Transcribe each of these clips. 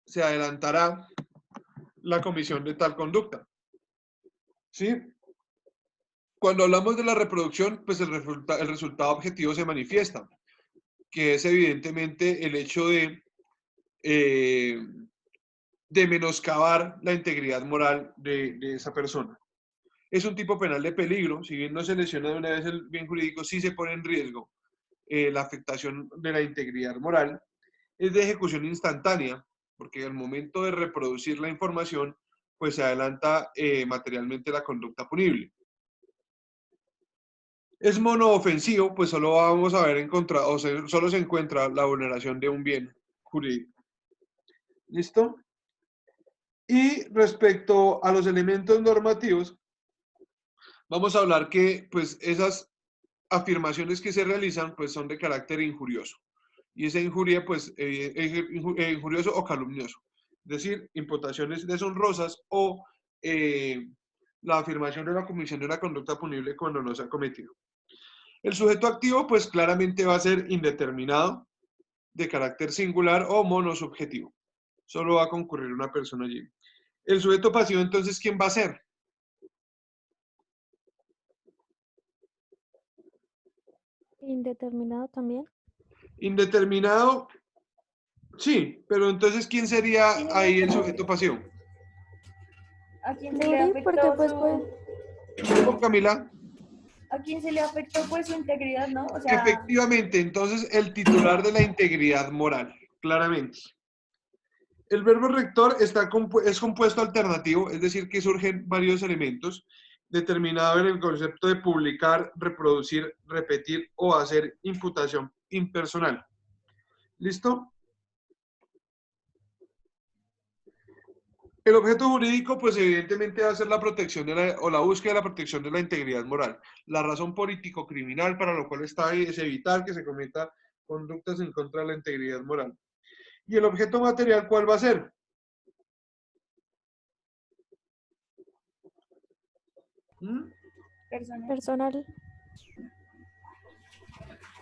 se adelantará la comisión de tal conducta. ¿Sí? Cuando hablamos de la reproducción, pues el resultado objetivo se manifiesta, que es evidentemente el hecho de menoscabar la integridad moral de esa persona. Es un tipo penal de peligro, si bien no se lesiona de una vez el bien jurídico, sí se pone en riesgo la afectación de la integridad moral. Es de ejecución instantánea, porque al momento de reproducir la información, pues se adelanta materialmente la conducta punible. Es monoofensivo, pues solo vamos a ver encontrado, o sea, solo se encuentra la vulneración de un bien jurídico. ¿Listo? Y respecto a los elementos normativos, vamos a hablar que pues esas afirmaciones que se realizan pues son de carácter injurioso. Y esa injuria pues injurioso o calumnioso. Es decir, imputaciones deshonrosas o la afirmación de la comisión de una conducta punible cuando no se ha cometido. El sujeto activo pues claramente va a ser indeterminado, de carácter singular o monosubjetivo. Solo va a concurrir una persona allí. El sujeto pasivo entonces, ¿quién va a ser? Indeterminado también. Indeterminado, sí, pero entonces, ¿quién sería ahí el sujeto pasivo? ¿A quién se le afectó porque pues ¿Cómo, Camila? ¿A quién se le afectó pues su integridad, no? O sea, Efectivamente, entonces el titular de la integridad moral, claramente. El verbo rector es compuesto alternativo, es decir, que surgen varios elementos determinados en el concepto de publicar, reproducir, repetir o hacer imputación impersonal. ¿Listo? El objeto jurídico, pues evidentemente va a ser la protección o la búsqueda de la protección de la integridad moral. La razón político-criminal para lo cual está ahí es evitar que se cometa conductas en contra de la integridad moral. ¿Y el objeto material cuál va a ser? personal.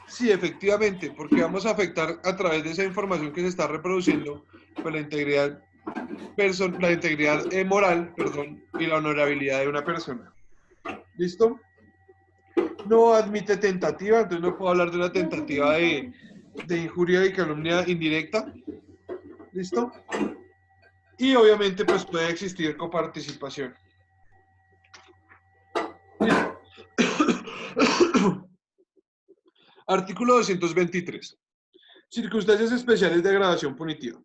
Sí, efectivamente, porque vamos a afectar a través de esa información que se está reproduciendo, pues la integridad, moral, perdón, y la honorabilidad de una persona. ¿Listo? No admite tentativa, entonces no puedo hablar de una tentativa de injuria y calumnia indirecta. ¿Listo? Y obviamente pues puede existir coparticipación. Artículo 223. Circunstancias especiales de agravación punitiva.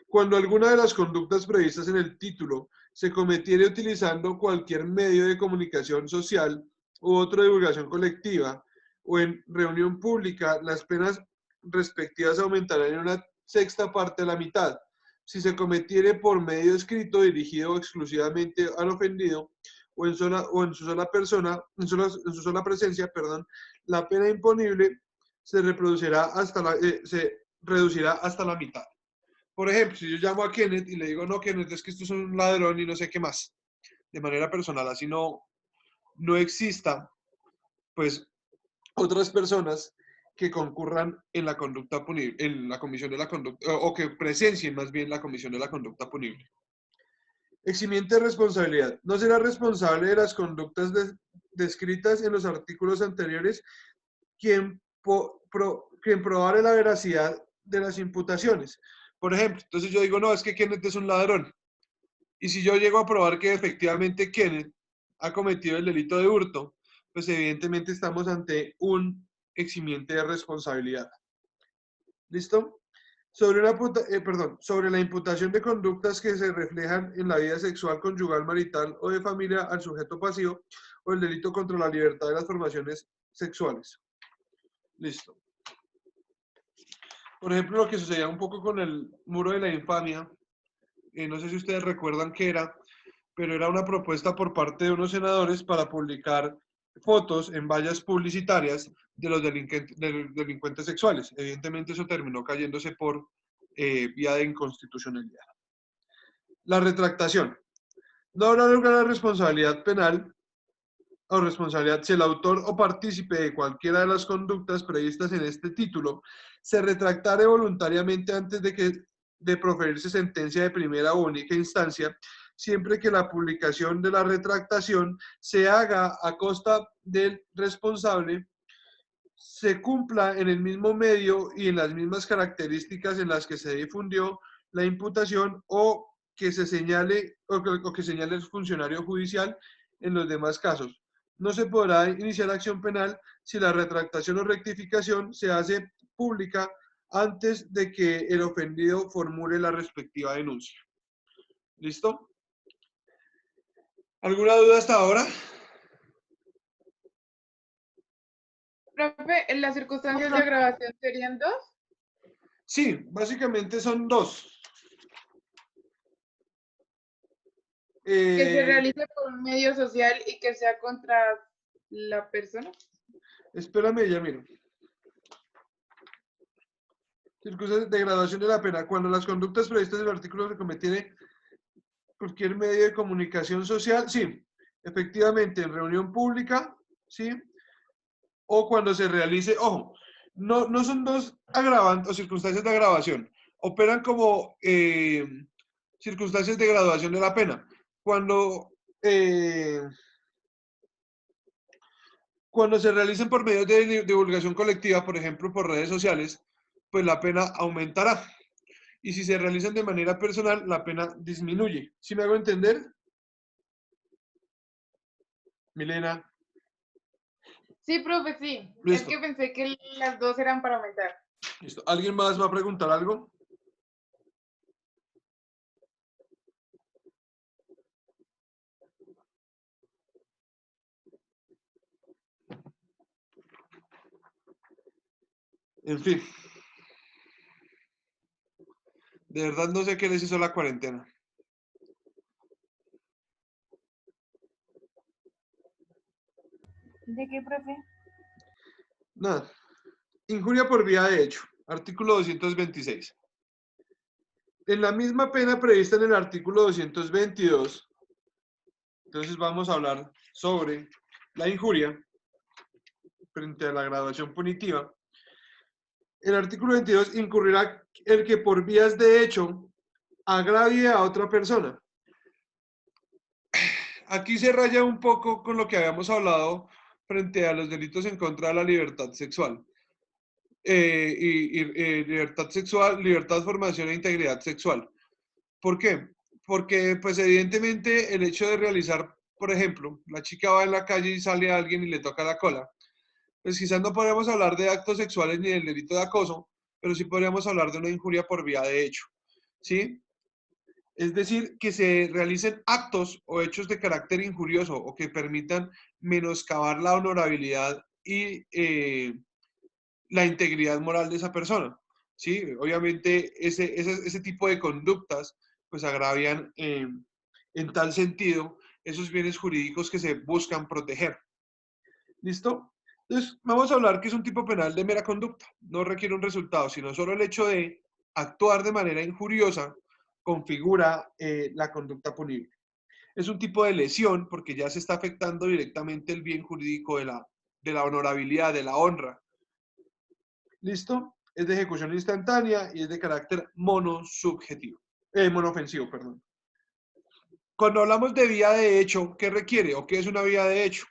Cuando alguna de las conductas previstas en el título se cometiere utilizando cualquier medio de comunicación social u otra divulgación colectiva o en reunión pública, las penas respectivas aumentarán en una sexta parte a la mitad. Si se cometiere por medio escrito dirigido exclusivamente al ofendido o en su sola persona, en su sola presencia, perdón, la pena imponible se reducirá hasta la mitad. Por ejemplo, si yo llamo a Kenneth y le digo, no, Kenneth, es que esto es un ladrón y no sé qué más, de manera personal, así no exista, pues, otras personas que concurran en la conducta punible, en la comisión de la conducta, o que presencien más bien la comisión de la conducta punible. Eximiente de responsabilidad. No será responsable de las conductas descritas en los artículos anteriores quien probare la veracidad de las imputaciones. Por ejemplo, entonces yo digo, no, es que Kenneth es un ladrón. Y si yo llego a probar que efectivamente Kenneth ha cometido el delito de hurto, pues evidentemente estamos ante un eximiente de responsabilidad. ¿Listo? Sobre la imputación de conductas que se reflejan en la vida sexual, conyugal, marital o de familia al sujeto pasivo o el delito contra la libertad de las formaciones sexuales. Listo. Por ejemplo, lo que sucedía un poco con el muro de la infamia, no sé si ustedes recuerdan qué era, pero era una propuesta por parte de unos senadores para publicar fotos en vallas publicitarias de los delincuentes sexuales. Evidentemente eso terminó cayéndose por vía de inconstitucionalidad. La retractación. No habrá lugar a responsabilidad penal o responsabilidad si el autor o partícipe de cualquiera de las conductas previstas en este título se retractare voluntariamente antes de de proferirse sentencia de primera o única instancia, siempre que la publicación de la retractación se haga a costa del responsable, se cumpla en el mismo medio y en las mismas características en las que se difundió la imputación o que se señale o que señale el funcionario judicial en los demás casos. No se podrá iniciar acción penal si la retractación o rectificación se hace pública antes de que el ofendido formule la respectiva denuncia. ¿Listo? ¿Alguna duda hasta ahora? Profe, ¿en las circunstancias de agravación serían dos? Sí, básicamente son dos. Que se realice por un medio social y que sea contra la persona. Espérame, ya miro. Circunstancias de graduación de la pena. Cuando las conductas previstas en el artículo se cometiere cualquier medio de comunicación social, sí, efectivamente, en reunión pública, sí, o cuando se realice, ojo, no son dos agravantes o circunstancias de agravación, operan como circunstancias de graduación de la pena. Cuando se realicen por medios de divulgación colectiva, por ejemplo, por redes sociales, pues la pena aumentará. Y si se realizan de manera personal, la pena disminuye. ¿Sí me hago entender? Milena. Sí, profe, sí. Listo. Es que pensé que las dos eran para aumentar. Listo. ¿Alguien más va a preguntar algo? En fin. De verdad no sé qué les hizo la cuarentena. ¿De qué, profe? Nada. Injuria por vía de hecho. Artículo 226. En la misma pena prevista en el artículo 222, entonces vamos a hablar sobre la injuria frente a la graduación punitiva. El artículo 22 incurrirá el que por vías de hecho agravie a otra persona. Aquí se raya un poco con lo que habíamos hablado frente a los delitos en contra de la libertad sexual. Libertad sexual, libertad, formación e integridad sexual. ¿Por qué? Porque, pues evidentemente, el hecho de realizar, por ejemplo, la chica va en la calle y sale a alguien y le toca la cola, pues quizás no podríamos hablar de actos sexuales ni del delito de acoso, pero sí podríamos hablar de una injuria por vía de hecho, ¿sí? Es decir, que se realicen actos o hechos de carácter injurioso o que permitan menoscabar la honorabilidad y la integridad moral de esa persona. ¿Sí? Obviamente ese tipo de conductas pues agravian en tal sentido esos bienes jurídicos que se buscan proteger. ¿Listo? Entonces, vamos a hablar que es un tipo penal de mera conducta. No requiere un resultado, sino solo el hecho de actuar de manera injuriosa configura la conducta punible. Es un tipo de lesión porque ya se está afectando directamente el bien jurídico de la honorabilidad, de la honra. ¿Listo? Es de ejecución instantánea y es de carácter monofensivo, perdón. Cuando hablamos de vía de hecho, ¿qué requiere o qué es una vía de hecho?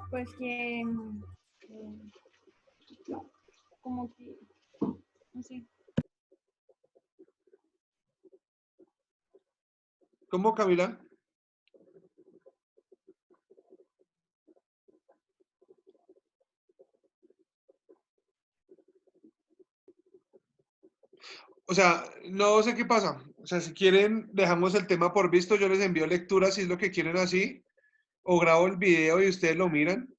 Pues que, como que, no sé. ¿Cómo, Camila? O sea, no sé qué pasa. O sea, si quieren, dejamos el tema por visto. Yo les envío lectura si es lo que quieren así. O grabo el video y ustedes lo miran.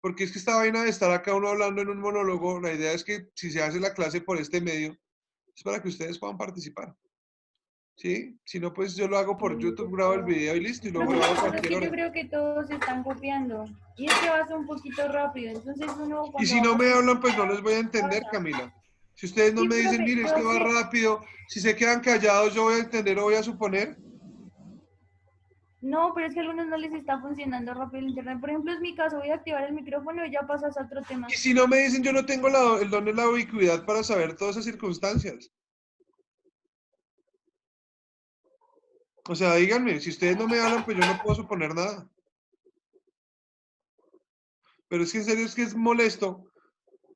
Porque es que esta vaina de estar acá uno hablando en un monólogo, la idea es que si se hace la clase por este medio, es para que ustedes puedan participar. ¿Sí? Si no, pues yo lo hago por YouTube, grabo el video y listo. Y lo Lo que grabo a pasa es cualquier que yo hora. creo que todos se están copiando. Y es que va a ser un poquito rápido. Entonces uno Y cuando si va no me hablan, pues no participando, les voy a entender, pasa. Camila. Si ustedes no Sí, me dicen, profe, mire, es yo que va sé. rápido, si se quedan callados, yo voy a entender o voy a suponer. No, pero es que a algunos no les está funcionando rápido el internet. Por ejemplo, es mi caso, voy a activar el micrófono y ya pasas a otro tema. Y si no me dicen, yo no tengo el don de la ubicuidad para saber todas esas circunstancias. O sea, díganme, si ustedes no me hablan, pues yo no puedo suponer nada. Pero es que en serio es que es molesto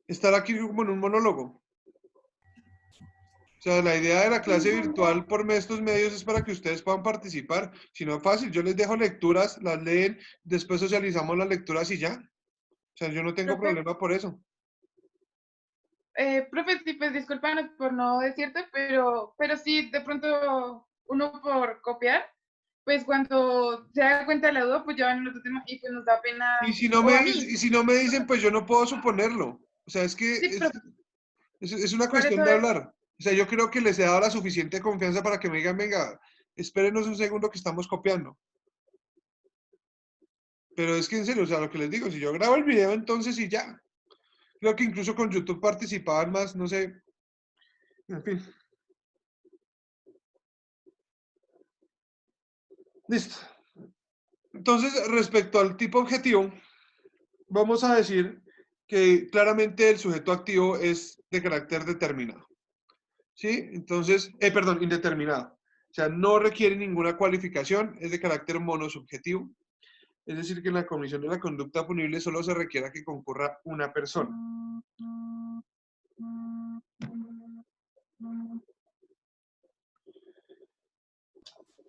estar aquí como en un monólogo. O sea, la idea de la clase virtual por estos medios es para que ustedes puedan participar. Si no, fácil, yo les dejo lecturas, las leen, después socializamos las lecturas y ya. O sea, yo no tengo Profe, problema por eso. profe, sí, pues discúlpanos por no decirte, pero sí, de pronto uno por copiar, pues cuando se da cuenta de la duda, pues ya van en otro tema y pues nos da pena, Y si no o me, a mí. y si no me dicen, pues yo no puedo suponerlo. O sea, es que Sí, profe, es una por cuestión eso de es, hablar. O sea, yo creo que les he dado la suficiente confianza para que me digan, venga, espérenos un segundo que estamos copiando. Pero es que en serio, o sea, lo que les digo, si yo grabo el video, entonces y ya. Creo que incluso con YouTube participaban más, no sé. En fin. Listo. Entonces, respecto al tipo objetivo, vamos a decir que claramente el sujeto activo es de carácter determinado. ¿Sí? Entonces, perdón, indeterminado. O sea, no requiere ninguna cualificación, es de carácter monosubjetivo. Es decir, que en la comisión de la conducta punible solo se requiera que concurra una persona.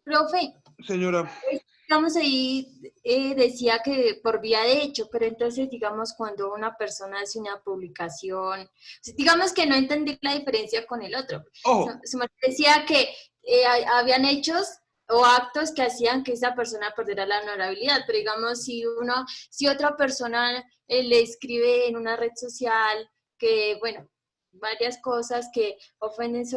Profe, Señora, digamos ahí decía que por vía de hecho, pero entonces digamos cuando una persona hace una publicación, digamos que no entendí la diferencia con el otro. ojo, Se me decía que habían hechos o actos que hacían que esa persona perdiera la honorabilidad, pero digamos si otra persona le escribe en una red social que, bueno, varias cosas que ofenden su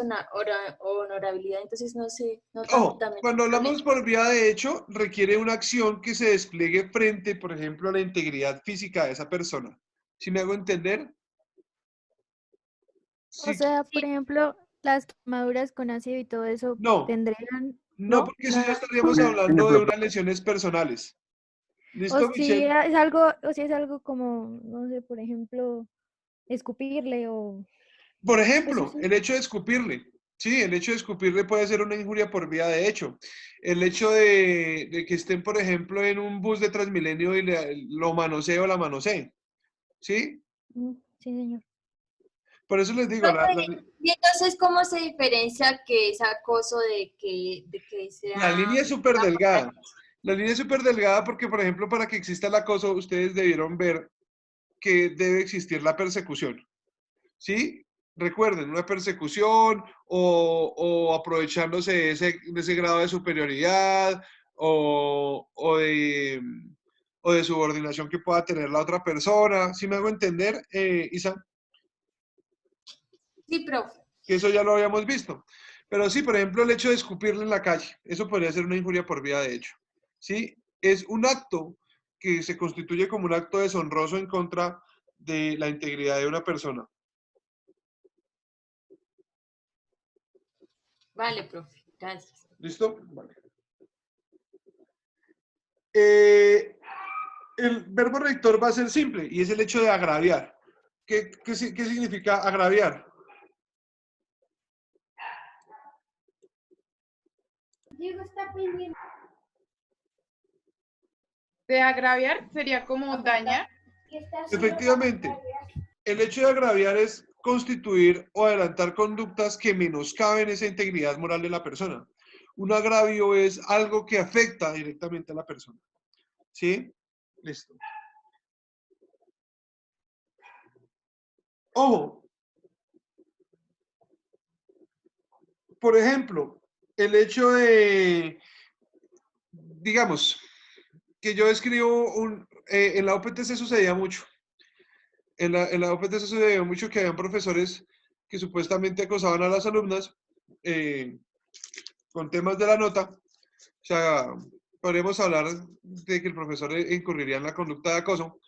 honorabilidad, entonces no sé, no tan, ojo, también. cuando hablamos por vía de hecho, requiere una acción que se despliegue frente, por ejemplo, a la integridad física de esa persona. ¿Sí me hago entender? O Sí, sea, por ejemplo, las quemaduras con ácido y todo eso no, tendrían, no, ¿no? porque eso ya Nada. estaríamos hablando de unas lesiones personales. O ¿Listo, si Michelle? es algo, o si es algo como, no sé, por ejemplo, escupirle o Por eso ejemplo, sí. el hecho de escupirle. Sí, el hecho de escupirle puede ser una injuria por vía de hecho. El hecho de que estén, por ejemplo, en un bus de Transmilenio y lo manosee o la manosee. ¿Sí? Sí, señor. Por eso les digo, Profe, y entonces, ¿cómo se diferencia que es acoso de que la sea línea es súper una falta delgada. La línea es súper delgada porque, por ejemplo, para que exista el acoso, ustedes debieron ver que debe existir la persecución. ¿Sí? Recuerden, una persecución o aprovechándose de ese grado de superioridad o de subordinación que pueda tener la otra persona. ¿Sí me hago entender, Isa? Sí, profe. Que eso ya lo habíamos visto. Pero sí, por ejemplo, el hecho de escupirle en la calle, eso podría ser una injuria por vía de hecho. ¿Sí? Es un acto que se constituye como un acto deshonroso en contra de la integridad de una persona. Vale, profe. Gracias. ¿Listo? Vale. El verbo rector va a ser simple y es el hecho de agraviar. ¿Qué significa agraviar? Diego está pendiente. de agraviar sería como dañar. Efectivamente, el hecho de agraviar es constituir o adelantar conductas que menoscaben esa integridad moral de la persona. Un agravio es algo que afecta directamente a la persona. ¿Sí? Listo. Ojo. Por ejemplo, el hecho de, digamos, que yo escribo en la OPT sucedía mucho. En la OPT sucedía mucho que habían profesores que supuestamente acosaban a las alumnas eh, con temas de la nota. O sea, podríamos hablar de que el profesor incurriría en la conducta de acoso,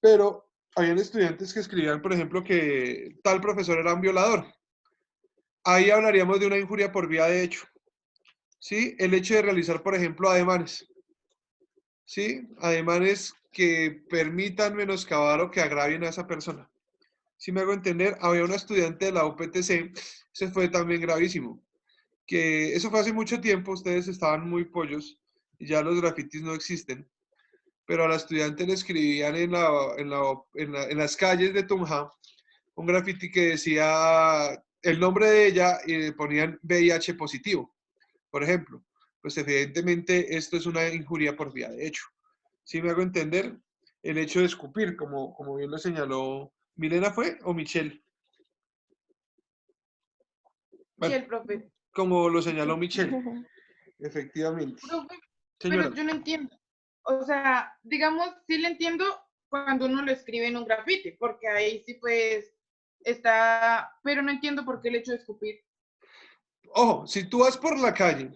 pero habían estudiantes que escribían, por ejemplo, que tal profesor era un violador. Ahí hablaríamos de una injuria por vía de hecho. ¿sí? El hecho de realizar, por ejemplo, ademanes, ¿sí? Ademanes que permitan menoscabar o que agravien a esa persona. Si me hago entender, había una estudiante de la UPTC, se fue también gravísimo, que eso fue hace mucho tiempo, ustedes estaban muy pollos y ya los grafitis no existen, pero a la estudiante le escribían en las calles de Tunja un grafiti que decía el nombre de ella y le ponían VIH positivo, por ejemplo. Pues evidentemente esto es una injuria por vía de hecho. ¿Sí me hago entender? El hecho de escupir, como bien lo señaló Milena, ¿fue? ¿O Michelle? Sí, Bueno, el profe. como lo señaló Michelle, efectivamente. Profe, pero Señora, yo no entiendo. O sea, digamos, sí le entiendo cuando uno lo escribe en un grafiti, porque ahí sí pues está, pero no entiendo por qué el hecho de escupir. ojo, si tú vas por la calle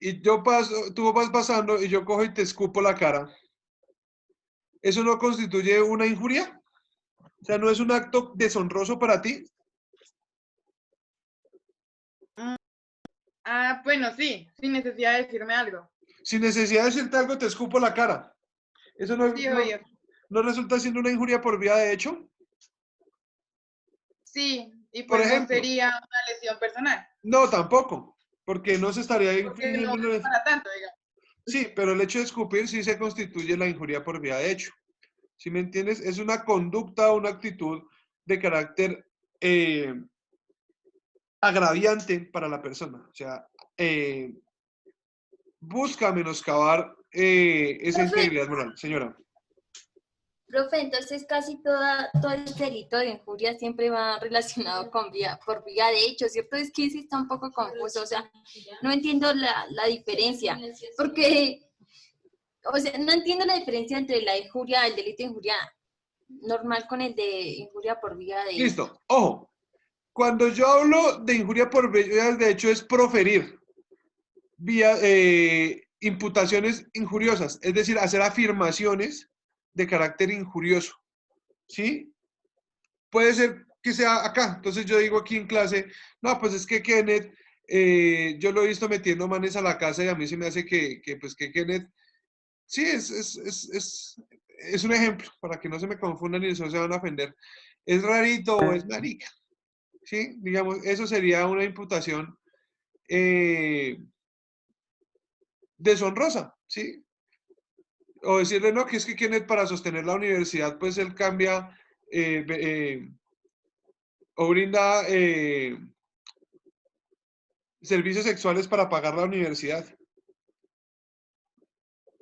y yo paso, tú vas pasando y yo cojo y te escupo la cara, ¿eso no constituye una injuria? O sea, ¿no es un acto deshonroso para ti? Mm, Ah, bueno, sí, sin necesidad de decirme algo. Sin necesidad de decirte algo, te escupo la cara. ¿Eso Sí, oye, no resulta siendo una injuria por vía de hecho? sí, y Por pues no ejemplo, sería una lesión personal, no, tampoco, porque no se estaría porque no infringiendo. es para tanto, digamos. Sí, pero el hecho de escupir sí se constituye la injuria por vía de hecho. ¿Sí me entiendes? Es una conducta, una actitud de carácter eh, agraviante para la persona. O sea, eh, busca menoscabar esa Profe, integridad moral. Señora, profe, entonces casi todo el delito de injuria siempre va relacionado con por vía de hecho, ¿cierto? Es que sí está un poco confuso, o sea, no entiendo la diferencia, porque, o sea, no entiendo la diferencia entre la injuria, el delito de injuria normal con el de injuria por vía de... listo. Ojo, cuando yo hablo de injuria por vía de hecho es proferir vía imputaciones injuriosas, es decir, hacer afirmaciones de carácter injurioso. ¿Sí? Puede ser que sea acá. Entonces yo digo aquí en clase, no, pues es que Kenneth, yo lo he visto metiendo manes a la casa y a mí se me hace pues que Kenneth, sí, es un ejemplo, para que no se me confundan y no se van a ofender. Es rarito o es marica, ¿sí? Digamos, eso sería una imputación eh, deshonrosa, ¿sí? O decirle, no, que es que Kenneth para sostener la universidad, pues él cambia o brinda servicios sexuales para pagar la universidad.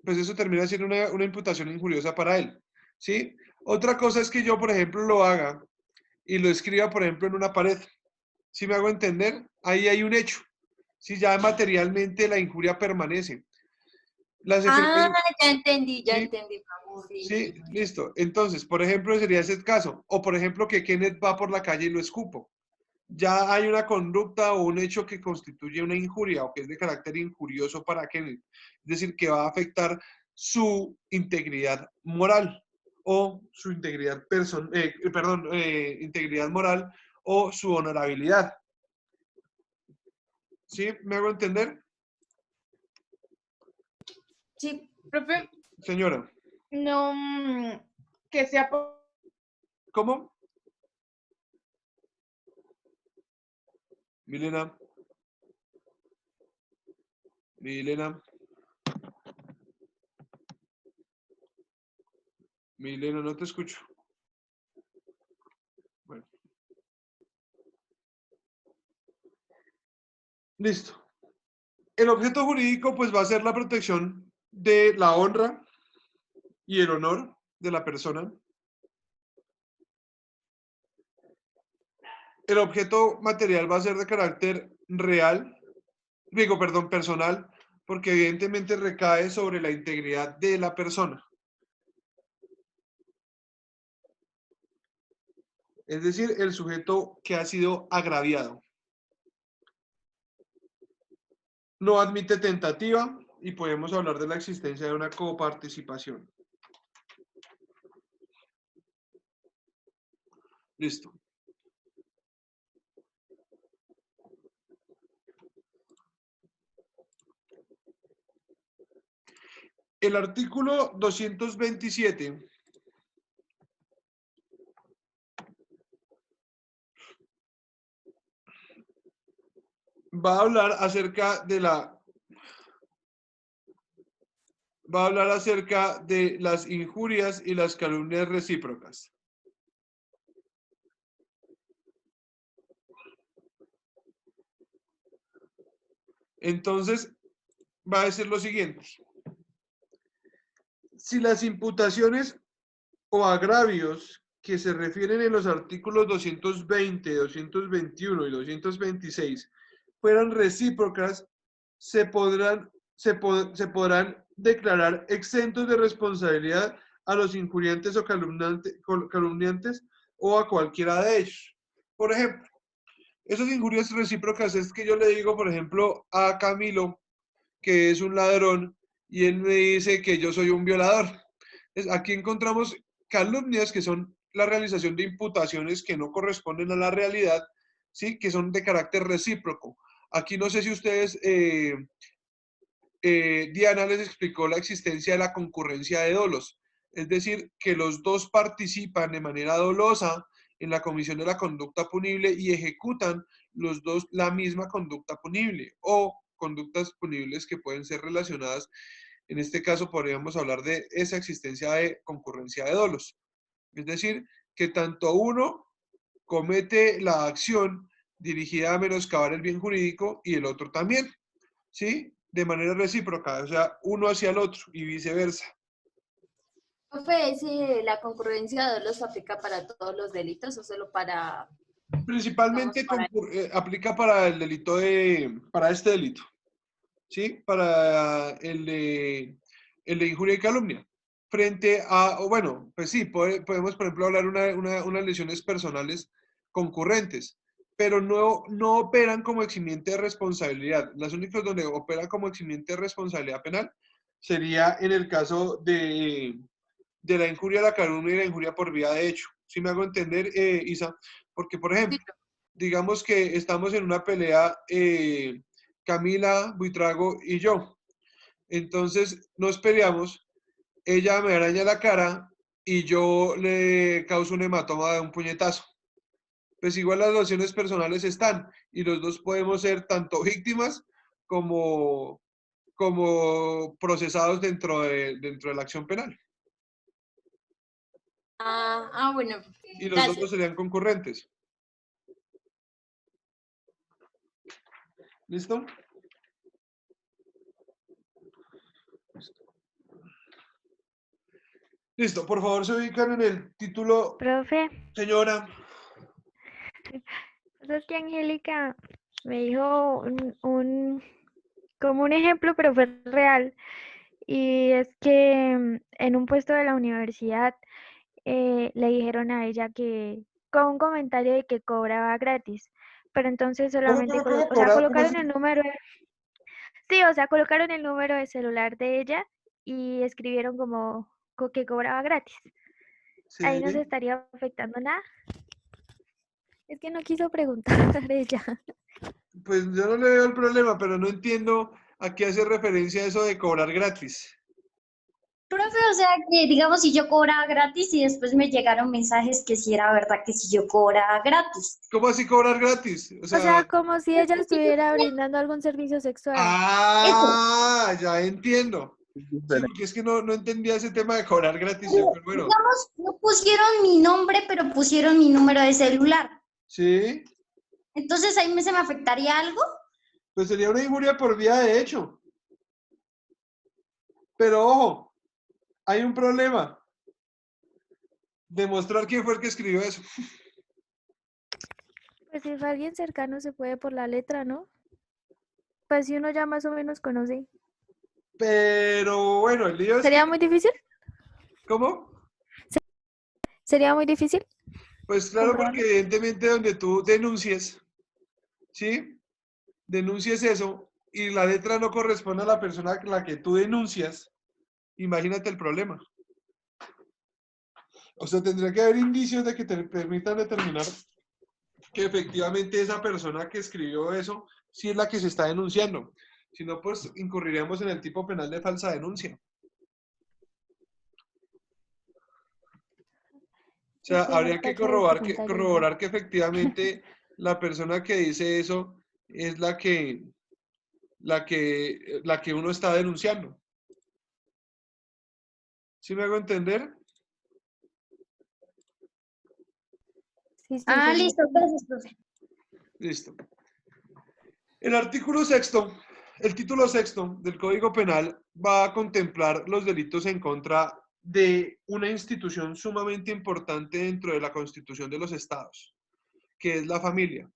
Pues eso termina siendo una imputación injuriosa para él, ¿sí? Otra cosa es que yo, por ejemplo, lo haga y lo escriba, por ejemplo, en una pared. Si me hago entender, ahí hay un hecho. Si ya materialmente la injuria permanece. Las Ah, efemérides, ya ¿sí? entendí, profe, sí. Sí, listo. Entonces, por ejemplo, sería ese caso. O, por ejemplo, que Kenneth va por la calle y lo escupo. Ya hay una conducta o un hecho que constituye una injuria o que es de carácter injurioso para Kenneth. Es decir, que va a afectar su integridad moral o su integridad integridad moral o su honorabilidad. ¿Sí? ¿Me hago entender? Sí, Profe, Señora, no, que sea ¿cómo? Milena, Milena, Milena, no te escucho. Bueno, listo. El objeto jurídico pues va a ser la protección de la honra y el honor de la persona. El objeto material va a ser de carácter real, digo, perdón, personal, porque evidentemente recae sobre la integridad de la persona. Es decir, el sujeto que ha sido agraviado. No admite tentativa y podemos hablar de la existencia de una coparticipación. Listo. El artículo 227 va a hablar acerca de las injurias y las calumnias recíprocas. Entonces, va a decir lo siguiente. Si las imputaciones o agravios que se refieren en los artículos 220, 221 y 226 fueran recíprocas, se podrán declarar exentos de responsabilidad a los injuriantes o calumniantes o a cualquiera de ellos. Por ejemplo, esas injurias recíprocas es que yo le digo, por ejemplo, a Camilo que es un ladrón y él me dice que yo soy un violador. Entonces, aquí encontramos calumnias que son la realización de imputaciones que no corresponden a la realidad, ¿sí? Que son de carácter recíproco. Aquí no sé si ustedes, Diana les explicó la existencia de la concurrencia de dolos, es decir, que los dos participan de manera dolosa en la comisión de la conducta punible y ejecutan los dos la misma conducta punible o conductas punibles que pueden ser relacionadas. En este caso podríamos hablar de esa existencia de concurrencia de dolos. Es decir, que tanto uno comete la acción dirigida a menoscabar el bien jurídico y el otro también, ¿sí? De manera recíproca, o sea, uno hacia el otro y viceversa. Profe, ¿la concurrencia de dolosa aplica para todos los delitos o solo para...? Principalmente aplica para el delito para este delito, ¿sí? Para el de injuria y calumnia. Frente a, o bueno, pues sí, podemos, por ejemplo, hablar unas lesiones personales concurrentes, pero no operan como eximiente de responsabilidad. Las únicas donde opera como eximiente de responsabilidad penal sería en el caso de la injuria, la calumnia y la injuria por vía de hecho. ¿Sí me hago entender, Isa? Porque, por ejemplo, digamos que estamos en una pelea, Camila, Buitrago y yo. Entonces nos peleamos, ella me araña la cara y yo le causo un hematoma de un puñetazo. Pues igual las lesiones personales están y los dos podemos ser tanto víctimas como procesados dentro de la acción penal. Bueno. Y los otros serían concurrentes. ¿Listo? Listo, por favor se ubican en el título. Profe, Señora. es que Angélica me dijo como un ejemplo, pero fue real. Y es que en un puesto de la universidad le dijeron a ella que, con un comentario de que cobraba gratis, pero entonces solamente colocaron el número, sí, o sea, colocaron el número de celular de ella y escribieron como que cobraba gratis. Sí. Ahí no se estaría afectando nada. Es que no quiso preguntar ella. Pues yo no le veo el problema, pero no entiendo a qué hace referencia eso de cobrar gratis. Profe, o sea que digamos si yo cobraba gratis y después me llegaron mensajes que si era verdad que si yo cobraba gratis. ¿Cómo así cobrar gratis? O sea, como si ella estuviera brindando algún servicio sexual. Ah, ya entiendo. Sí, porque es que no entendía ese tema de cobrar gratis. Bueno. Digamos, no pusieron mi nombre, pero pusieron mi número de celular. Sí. Entonces ahí se me afectaría algo. Pues sería una injuria por vía de hecho. Pero ojo, hay un problema. Demostrar quién fue el que escribió eso. Pues si fue alguien cercano se puede por la letra, ¿no? Pues si uno ya más o menos conoce. Pero bueno, el lío es ¿Sería muy difícil? ¿Cómo? ¿Sería muy difícil? Pues claro, porque evidentemente donde tú denuncies, ¿sí? Denuncies eso y la letra no corresponde a la persona a la que tú denuncias, imagínate el problema. O sea, tendría que haber indicios de que te permitan determinar que efectivamente esa persona que escribió eso sí es la que se está denunciando. Si no, pues incurriríamos en el tipo penal de falsa denuncia. sea, Este habría que despacho de corroborar que efectivamente la persona que dice eso es la que uno está denunciando. ¿Sí me hago entender? Sí, sí, Ah, señor. listo, gracias, profe. Listo. El artículo sexto, el título sexto del Código Penal va a contemplar los delitos en contra de una institución sumamente importante dentro de la Constitución de los Estados, que es la familia.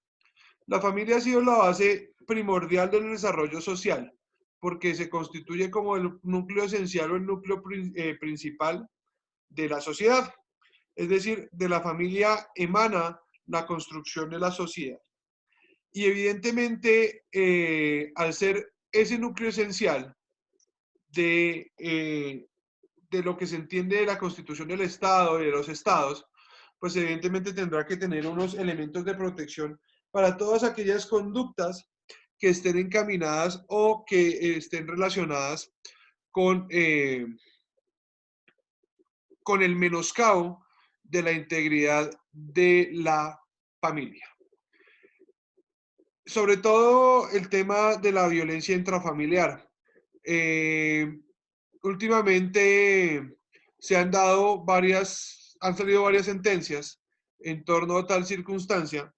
La familia ha sido la base primordial del desarrollo social, porque se constituye como el núcleo esencial o el núcleo principal de la sociedad. Es decir, de la familia emana la construcción de la sociedad. Y evidentemente, al ser ese núcleo esencial de lo que se entiende de la constitución del Estado y de los estados, pues evidentemente tendrá que tener unos elementos de protección para todas aquellas conductas que estén encaminadas o que estén relacionadas con el menoscabo de la integridad de la familia. Sobre todo el tema de la violencia intrafamiliar. Últimamente han salido varias sentencias en torno a tal circunstancia,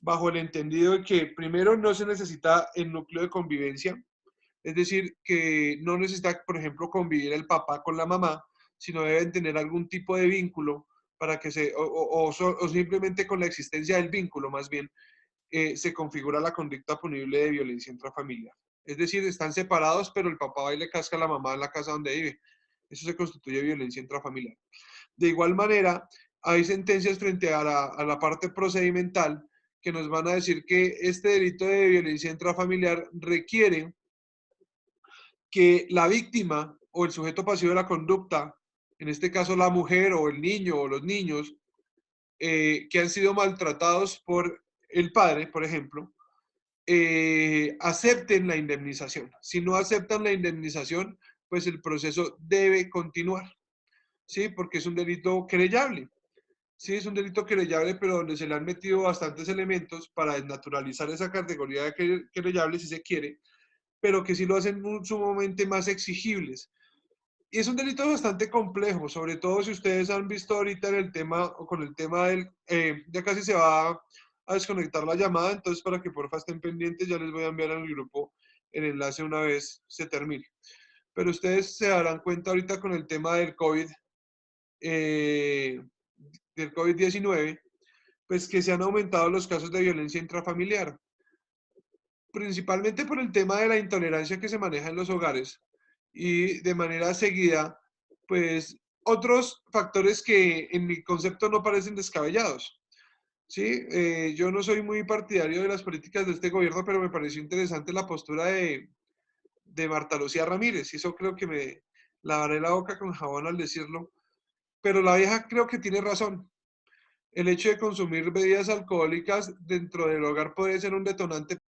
bajo el entendido de que primero no se necesita el núcleo de convivencia, es decir, que no necesita, por ejemplo, convivir el papá con la mamá, sino deben tener algún tipo de vínculo para que o simplemente con la existencia del vínculo, más bien, se configura la conducta punible de violencia intrafamiliar. Es decir, están separados, pero el papá va y le casca a la mamá en la casa donde vive. Eso se constituye violencia intrafamiliar. De igual manera, hay sentencias frente a la parte procedimental que nos van a decir que este delito de violencia intrafamiliar requiere que la víctima o el sujeto pasivo de la conducta, en este caso la mujer o el niño o los niños, que han sido maltratados por el padre, por ejemplo, acepten la indemnización. Si no aceptan la indemnización, pues el proceso debe continuar, ¿sí? Porque es un delito querellable. Sí, es un delito querellable, pero donde se le han metido bastantes elementos para desnaturalizar esa categoría de querellable, si se quiere, pero que sí lo hacen sumamente más exigibles. Y es un delito bastante complejo, sobre todo si ustedes han visto ahorita en el tema, o con el tema del, ya casi se va a desconectar la llamada, entonces para que porfa estén pendientes, ya les voy a enviar al grupo el enlace una vez se termine. Pero ustedes se darán cuenta ahorita con el tema del del COVID-19, pues que se han aumentado los casos de violencia intrafamiliar, principalmente por el tema de la intolerancia que se maneja en los hogares y de manera seguida, pues otros factores que en mi concepto no parecen descabellados. Sí, yo no soy muy partidario de las políticas de este gobierno, pero me pareció interesante la postura de Marta Lucía Ramírez, y eso creo que me lavaré la boca con jabón al decirlo, pero la vieja creo que tiene razón. El hecho de consumir bebidas alcohólicas dentro del hogar puede ser un detonante